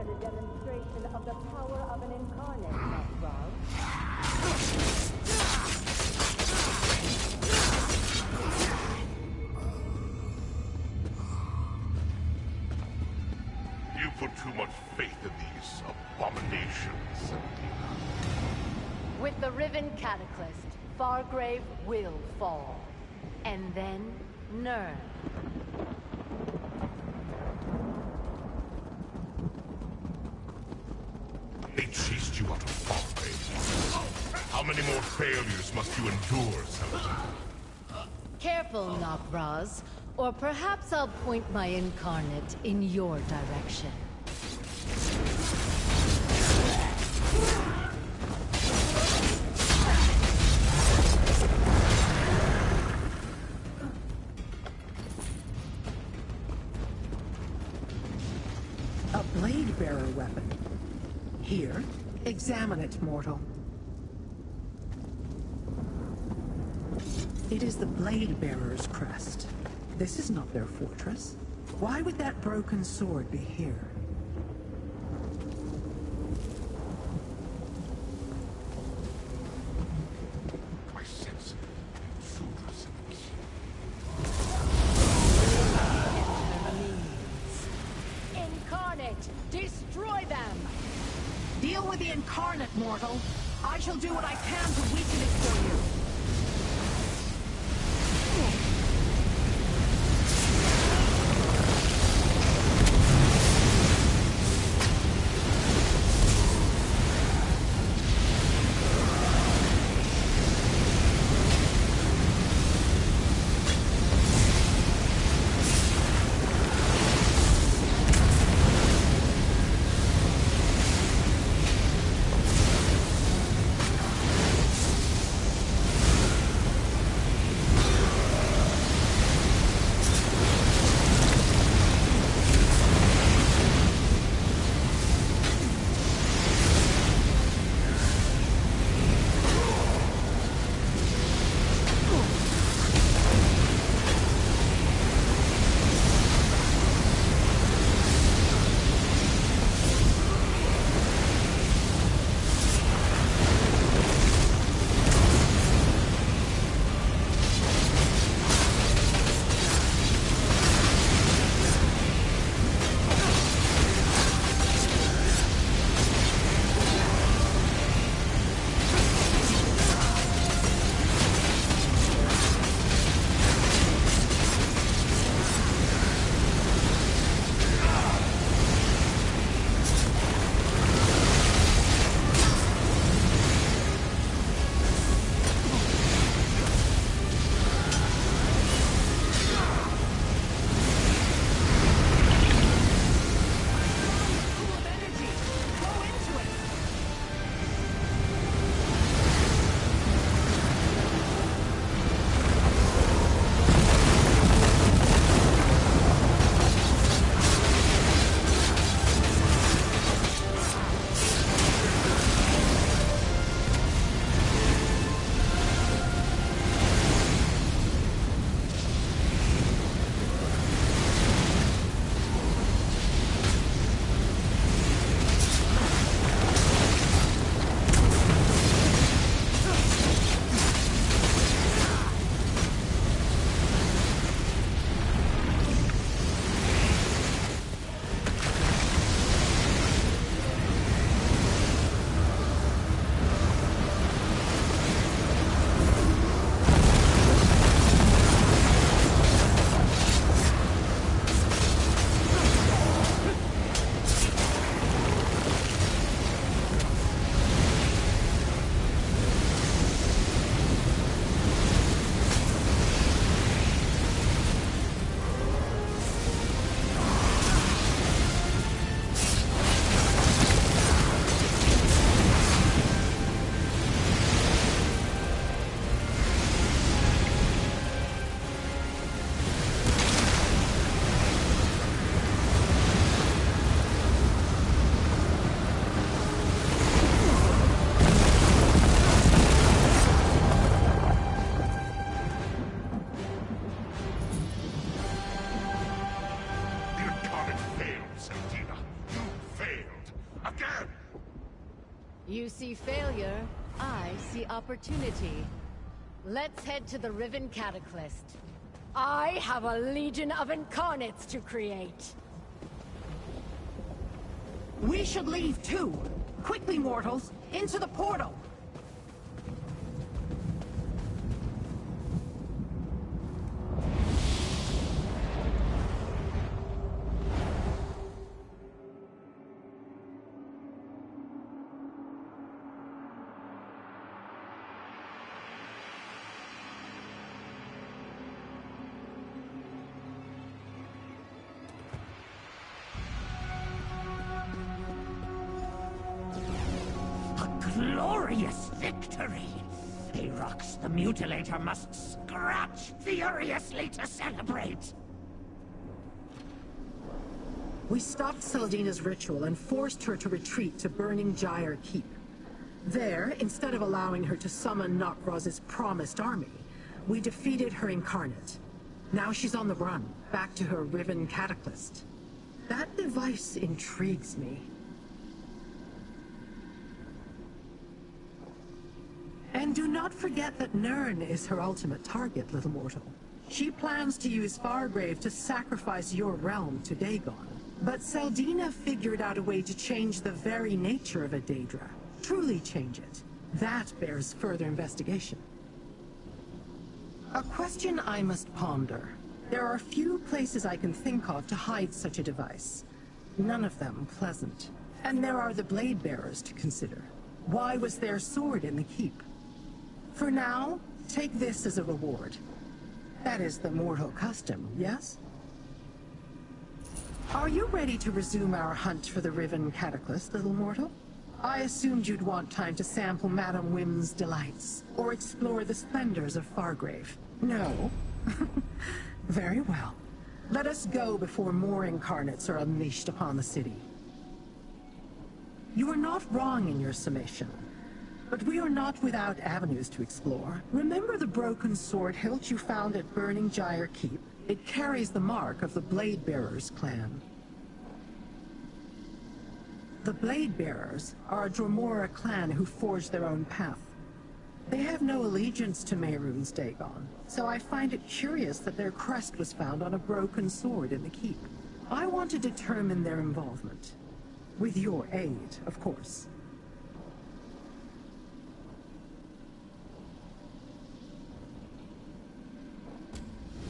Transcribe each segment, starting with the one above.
a demonstration of the power of an incarnate, Rob. You put too much faith in these abominations. With the Riven Cataclysm, Fargrave will fall. And then, Nern. They chased you out of Fargrave. How many more failures must you endure, Senator? Careful, Nokraz, or perhaps I'll point my incarnate in your direction. A blade-bearer weapon. Here, examine it, mortal. It is the blade-bearer's crest. This is not their fortress. Why would that broken sword be here? I sense intruders in the key. Incarnate, destroy them! Deal with the incarnate, mortal. I shall do what I can to weaken it for you. Again! You see failure, I see opportunity. Let's head to the Riven Cataclysm. I have a legion of incarnates to create. We should leave too. Quickly, mortals, into the portal. Glorious victory! Arox the Mutilator must scratch furiously to celebrate! We stopped Seldina's ritual and forced her to retreat to Burning Gyre Keep. There, instead of allowing her to summon Nokraz's promised army, we defeated her incarnate. Now she's on the run, back to her Riven Cataclysm. That device intrigues me. And do not forget that Nirn is her ultimate target, little mortal. She plans to use Fargrave to sacrifice your realm to Dagon. But Seldina figured out a way to change the very nature of a Daedra. Truly change it. That bears further investigation. A question I must ponder. There are few places I can think of to hide such a device. None of them pleasant. And there are the Blade Bearers to consider. Why was their sword in the keep? For now, take this as a reward. That is the mortal custom, yes? Are you ready to resume our hunt for the Riven Cataclysm, little mortal? I assumed you'd want time to sample Madame Wim's delights, or explore the splendors of Fargrave. No? Very well. Let us go before more incarnates are unleashed upon the city. You are not wrong in your summation. But we are not without avenues to explore. Remember the broken sword hilt you found at Burning Gyre Keep? It carries the mark of the Blade Bearers clan. The Blade Bearers are a Dromora clan who forged their own path. They have no allegiance to Mehrunes Dagon, so I find it curious that their crest was found on a broken sword in the keep. I want to determine their involvement. With your aid, of course.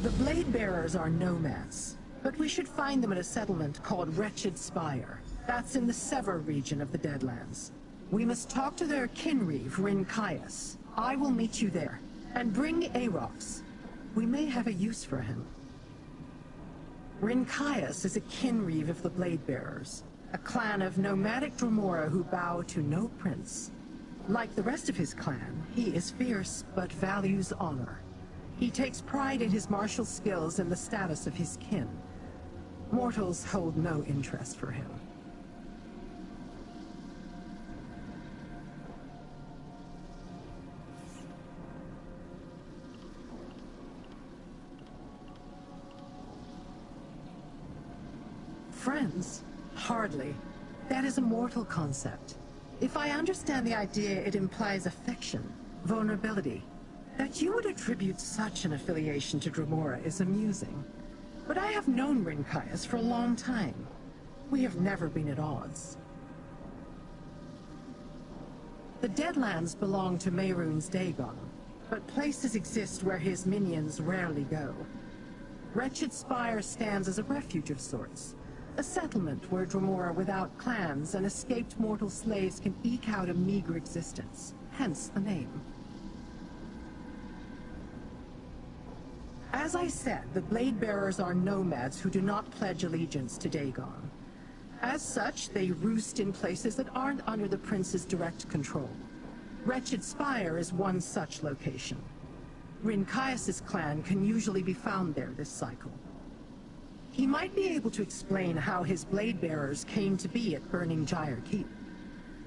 The Blade Bearers are nomads, but we should find them at a settlement called Wretched Spire. That's in the Sever region of the Deadlands. We must talk to their kinreeve, Rinkias. I will meet you there. And bring Arox. We may have a use for him. Rinkias is a kinreeve of the Blade Bearers, a clan of nomadic Dromora who bow to no prince. Like the rest of his clan, he is fierce but values honor. He takes pride in his martial skills and the status of his kin. Mortals hold no interest for him. Friends? Hardly. That is a mortal concept. If I understand the idea, it implies affection, vulnerability. That you would attribute such an affiliation to Dromora is amusing. But I have known Rinkias for a long time. We have never been at odds. The Deadlands belong to Mehrunes Dagon, but places exist where his minions rarely go. Wretched Spire stands as a refuge of sorts. A settlement where Dromora without clans and escaped mortal slaves can eke out a meager existence. Hence the name. As I said, the Blade Bearers are nomads who do not pledge allegiance to Dagon. As such, they roost in places that aren't under the Prince's direct control. Wretched Spire is one such location. Rinkias' clan can usually be found there this cycle. He might be able to explain how his Blade Bearers came to be at Burning Gyre Keep.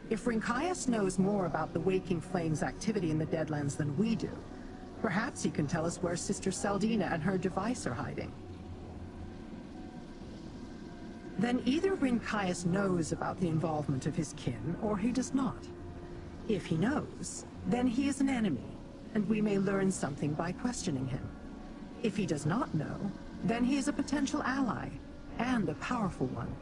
If Rinkias knows more about the Waking Flame's activity in the Deadlands than we do, perhaps he can tell us where Sister Seldina and her device are hiding. Then either Rincaius knows about the involvement of his kin, or he does not. If he knows, then he is an enemy, and we may learn something by questioning him. If he does not know, then he is a potential ally, and a powerful one.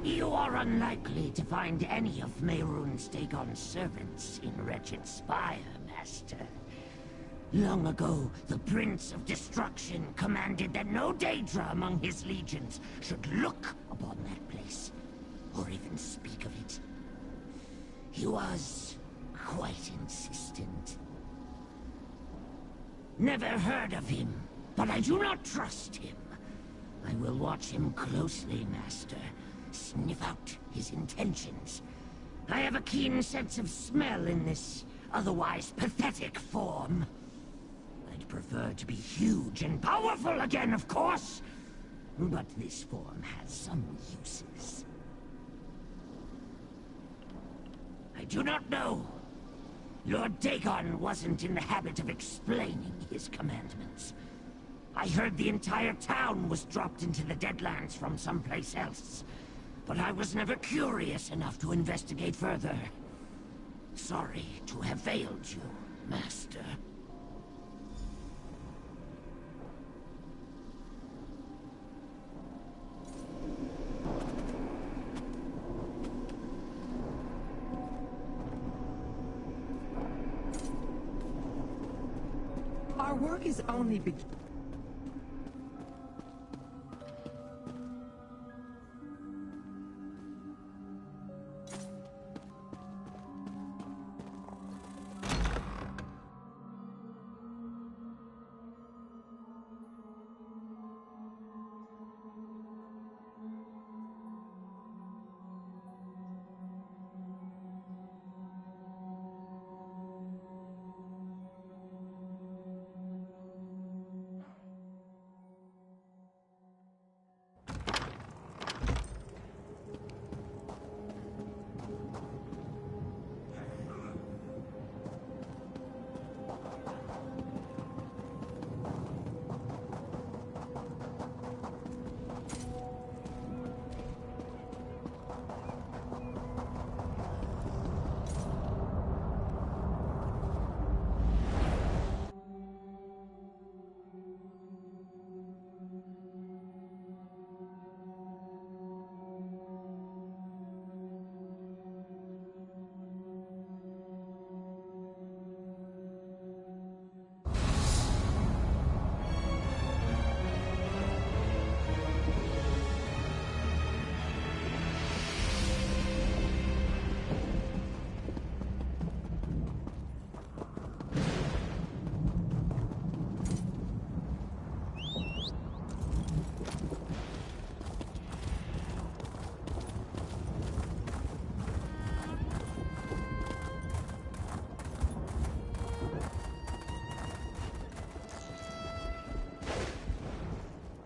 You are unlikely to find any of Mehrunes Dagon's servants in Wretched Spire, Master. Long ago, the Prince of Destruction commanded that no Daedra among his legions should look upon that place, or even speak of it. He was quite insistent. Never heard of him, but I do not trust him. I will watch him closely, Master. Sniff out his intentions. I have a keen sense of smell in this otherwise pathetic form. I'd prefer to be huge and powerful again, of course, but this form has some uses. I do not know. Lord Dagon wasn't in the habit of explaining his commandments. I heard the entire town was dropped into the Deadlands from someplace else, but I was never curious enough to investigate further. Sorry to have failed you, Master. Our work is only beginning.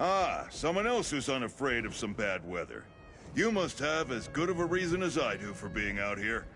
Ah, someone else who's unafraid of some bad weather. You must have as good of a reason as I do for being out here.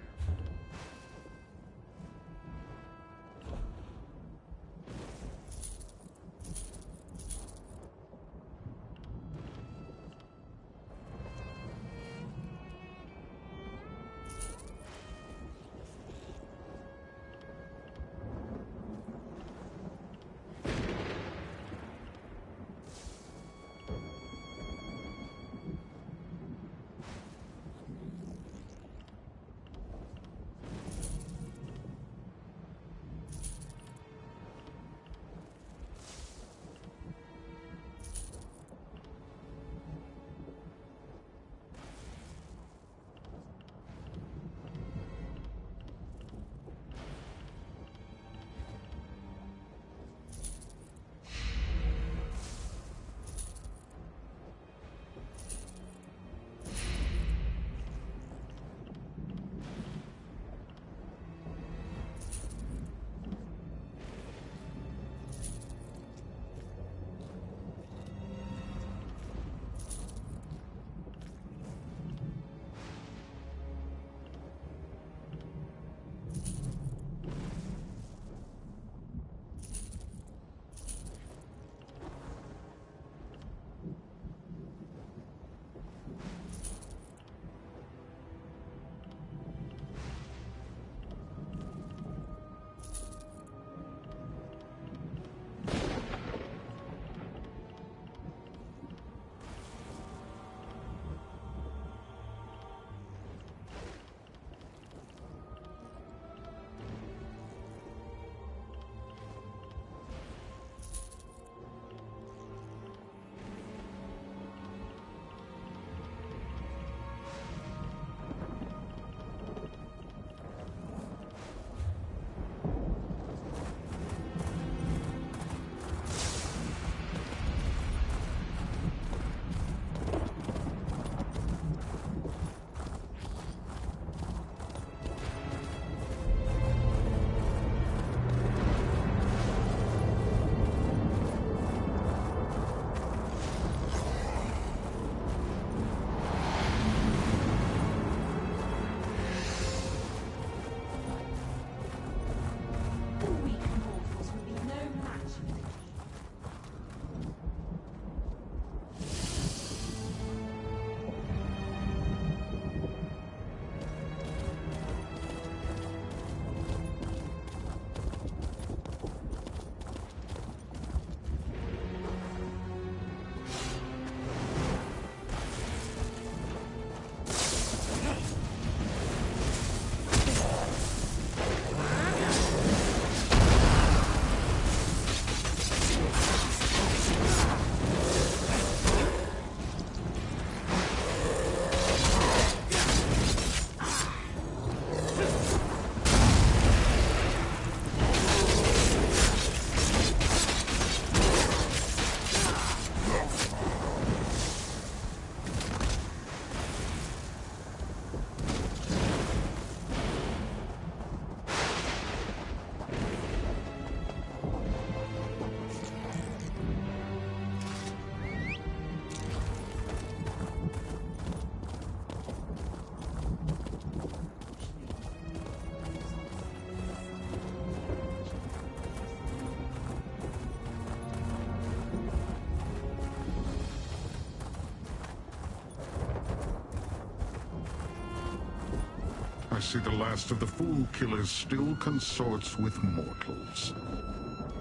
I see the last of the fool killers still consorts with mortals.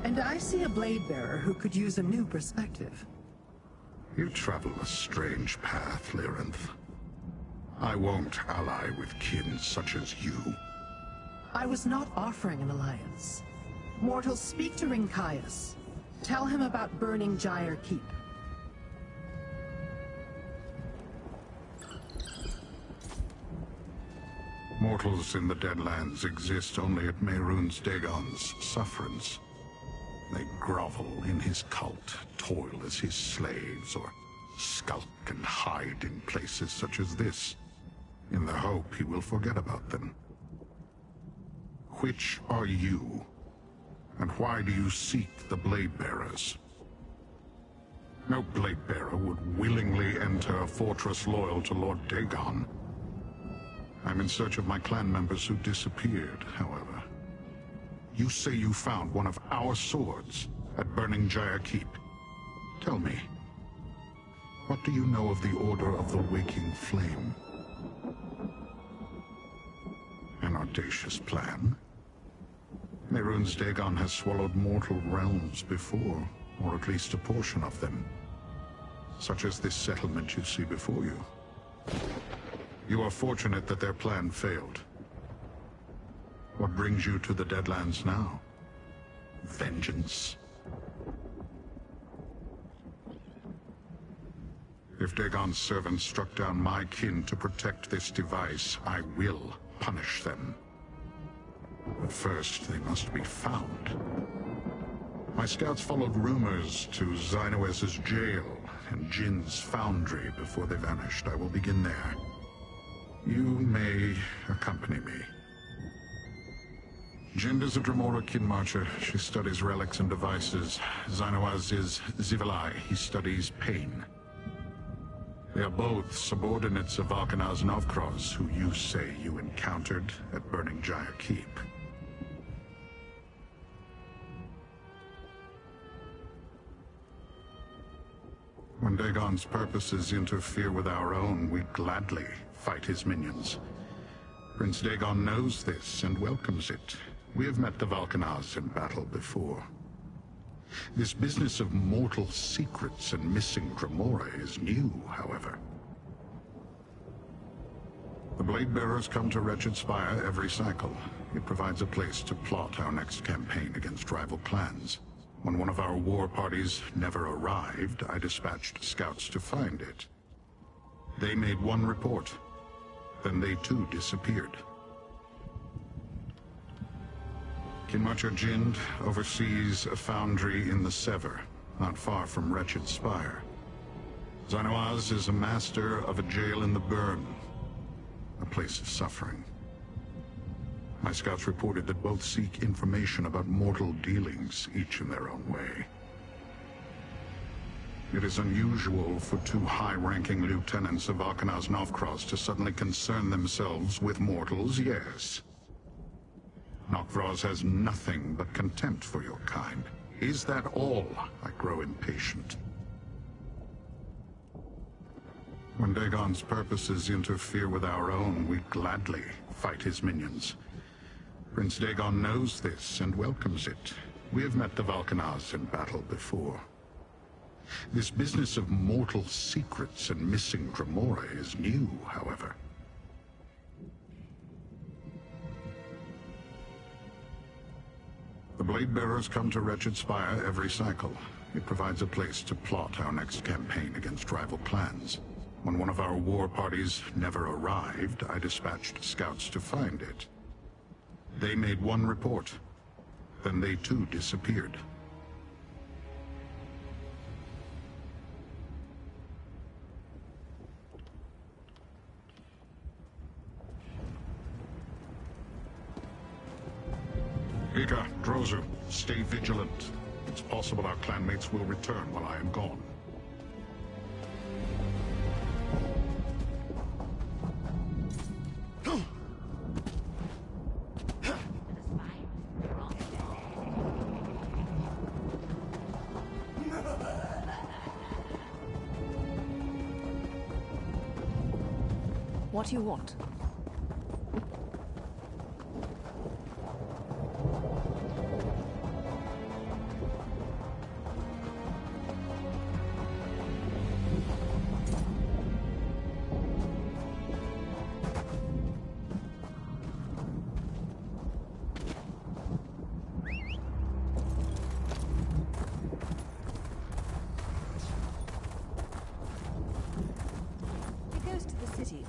And I see a blade bearer who could use a new perspective. You travel a strange path, Lyranth. I won't ally with kin such as you. I was not offering an alliance. Mortals, speak to Rinkias. Tell him about burning Gyre Keep. Mortals in the Deadlands exist only at Mehrunes Dagon's sufferance. They grovel in his cult, toil as his slaves, or skulk and hide in places such as this, in the hope he will forget about them. Which are you? And why do you seek the Blade Bearers? No Blade Bearer would willingly enter a fortress loyal to Lord Dagon. I'm in search of my clan members who disappeared, however. You say you found one of our swords at Burning Gyre Keep. Tell me, what do you know of the Order of the Waking Flame? An audacious plan? Mehrunes Dagon has swallowed mortal realms before, or at least a portion of them. Such as this settlement you see before you. You are fortunate that their plan failed. What brings you to the Deadlands now? Vengeance? If Dagon's servants struck down my kin to protect this device, I will punish them. But first, they must be found. My scouts followed rumors to Xynoes's jail and Jin's foundry before they vanished. I will begin there. You may accompany me. Jind is a Dremora kin marcher. She studies relics and devices. Xynoes is Zivilai. He studies pain. They are both subordinates of Valkanaz Novkroz, who you say you encountered at Burning Gyre Keep. When Dagon's purposes interfere with our own, we gladly fight his minions. Prince Dagon knows this and welcomes it. We have met the Valkanaz in battle before. This business of mortal secrets and missing Dremora is new, however. The Blade Bearers come to Wretched Spire every cycle. It provides a place to plot our next campaign against rival clans. When one of our war parties never arrived, I dispatched scouts to find it. They made one report. Then they too disappeared. Kinmarcher Jind oversees a foundry in the Sever, not far from Wretched Spire. Xynoes is a master of a jail in the Burn, a place of suffering. My scouts reported that both seek information about mortal dealings, each in their own way. It is unusual for two high-ranking lieutenants of Valkanaz Novkroz to suddenly concern themselves with mortals, yes. Novkroz has nothing but contempt for your kind. Is that all? I grow impatient. When Dagon's purposes interfere with our own, we gladly fight his minions. Prince Dagon knows this and welcomes it. We have met the Valkanaz in battle before. This business of mortal secrets and missing Dremora is new, however. The Blade Bearers come to Wretched Spire every cycle. It provides a place to plot our next campaign against rival clans. When one of our war parties never arrived, I dispatched scouts to find it. They made one report. Then they too disappeared. Ika, Drozu, stay vigilant. It's possible our clanmates will return while I am gone. What do you want?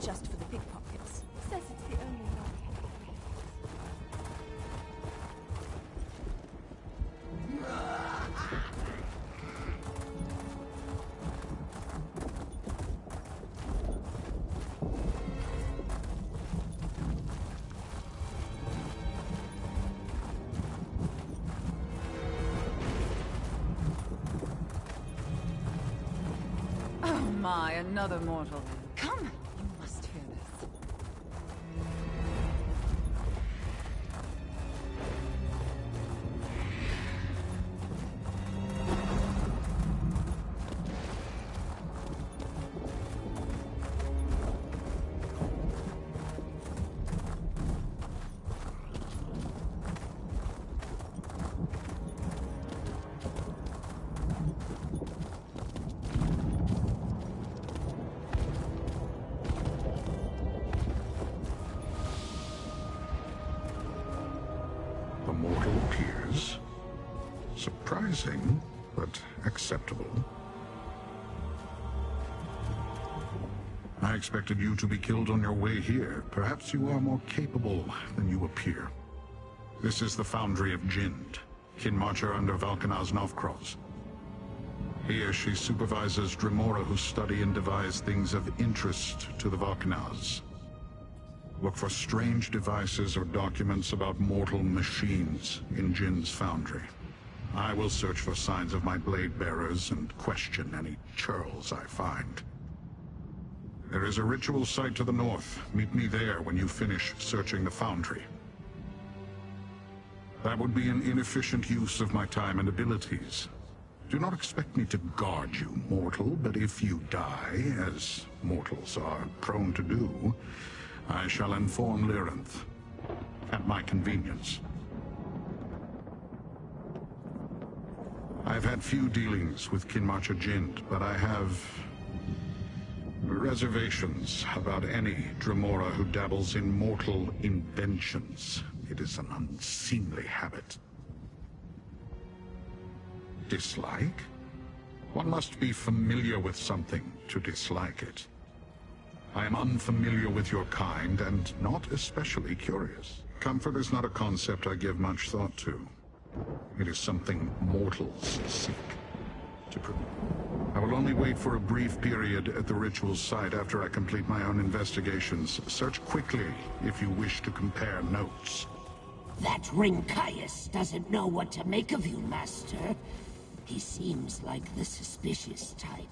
just for the pickpockets. Says it's the only lock. Oh my, another mortal. Come, you must hear this. The mortal appears. Surprising, but acceptable. I expected you to be killed on your way here. Perhaps you are more capable than you appear. This is the Foundry of Jind, kin marcher under Valkanaz Novkroz. Here she supervises Dremora who study and devise things of interest to the Valkanaz. Look for strange devices or documents about mortal machines in Jin's foundry. I will search for signs of my blade bearers and question any churls I find. There is a ritual site to the north. Meet me there when you finish searching the foundry. That would be an inefficient use of my time and abilities. Do not expect me to guard you, mortal, but if you die, as mortals are prone to do, I shall inform Lyrinth, at my convenience. I've had few dealings with Kinmarcher Jind, but I have reservations about any Dremora who dabbles in mortal inventions. It is an unseemly habit. Dislike? One must be familiar with something to dislike it. I am unfamiliar with your kind, and not especially curious. Comfort is not a concept I give much thought to. It is something mortals seek to prove. I will only wait for a brief period at the ritual site after I complete my own investigations. Search quickly if you wish to compare notes. That Ringkaius doesn't know what to make of you, Master. He seems like the suspicious type.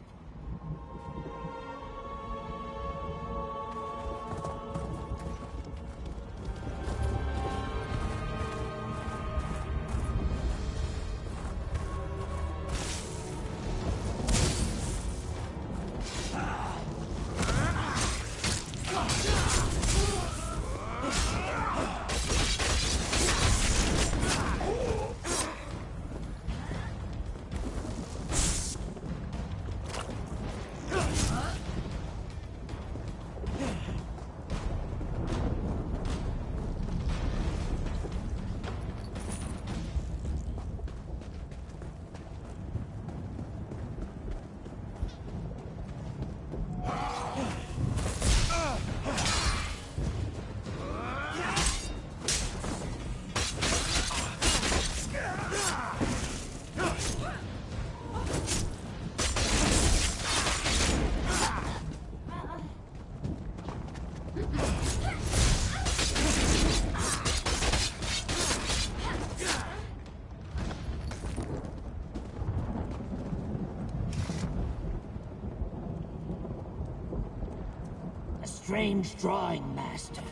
Strange drawing, Master.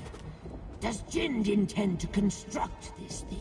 Does Jind intend to construct this thing?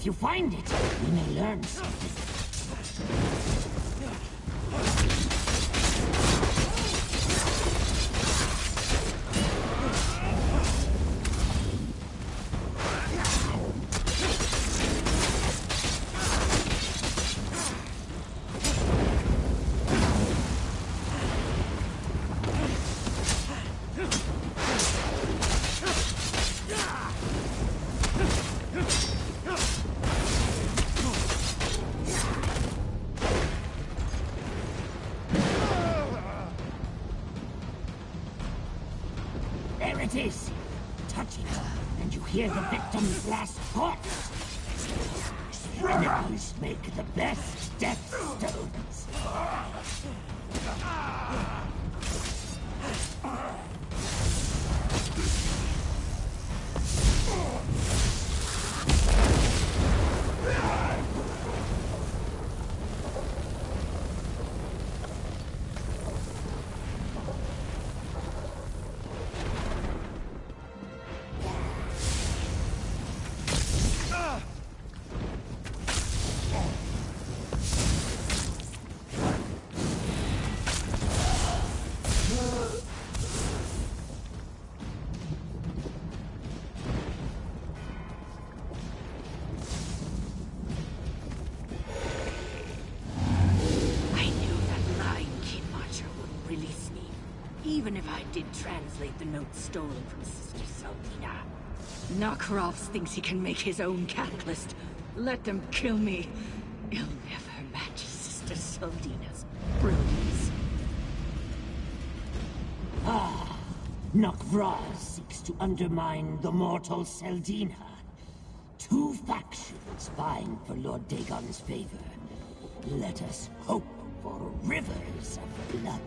you find it, we may learn something. There it is. Touch it, and you hear the victim's last thought. Enemies make the best death stones. Even if I did translate the notes stolen from Sister Saldina. Narkarovs thinks he can make his own catalyst. Let them kill me. He'll never match Sister Saldina's brilliance. Ah, Narkarovs seeks to undermine the mortal Saldina. Two factions vying for Lord Dagon's favor. Let us hope for rivers of blood.